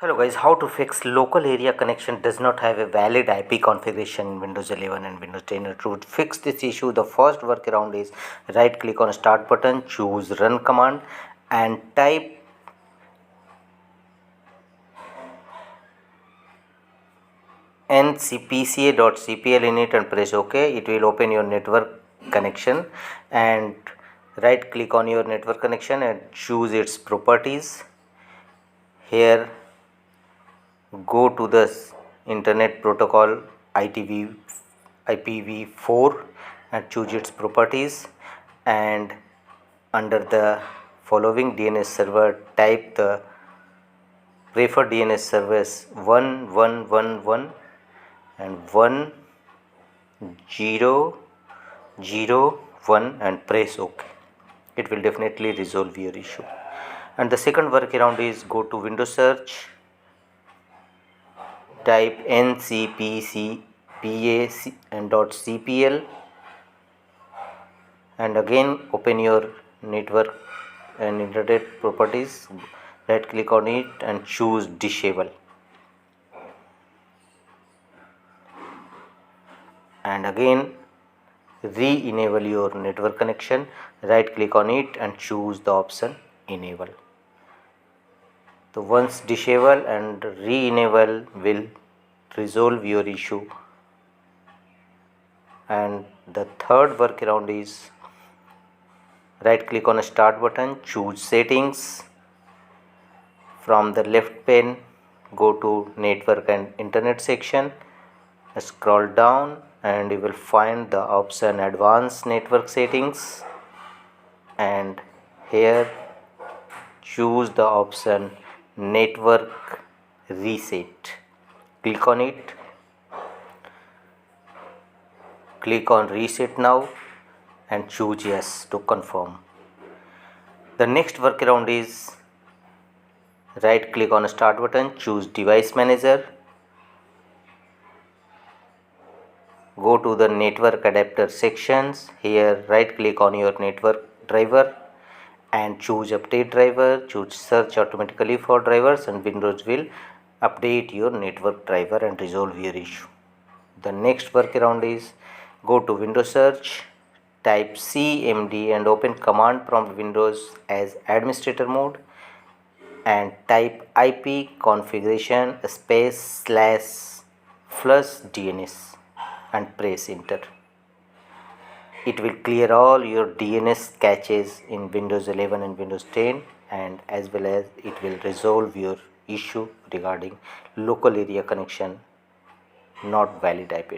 Hello guys, how to fix local area connection does not have a valid IP configuration in Windows 11 and Windows 10. To fix this issue, the first workaround is right click on start button, choose run command and type ncpca.cpl in it and press OK. It will open your network connection and right click on your network connection and choose its properties. Here go to the internet protocol IPv4 and choose its properties, and under the following DNS server type the preferred DNS service 1111 and 1001 and press OK. It will definitely resolve your issue. And the second workaround is go to Windows search, type ncpca and .cpl and again open your network and internet properties, right click on it and choose disable and again re-enable your network connection, right click on it and choose the option enable. So once disable and re-enable will resolve your issue. And the third workaround is right click on a start button, choose settings, from the left pane go to network and internet section, scroll down and you will find the option advanced network settings and here choose the option network reset. Click on it, click on reset now and choose yes to confirm. The next workaround is right click on start button, choose device manager, go to the network adapter sections, here right click on your network driver and choose update driver, choose search automatically for drivers and Windows will update your network driver and resolve your issue. The next workaround is go to Windows search, type cmd and open command prompt Windows as administrator mode and type IP configuration space / DNS and press enter. It will clear all your DNS caches in Windows 11 and Windows 10 and as well as it will resolve your issue regarding local area connection not valid IP.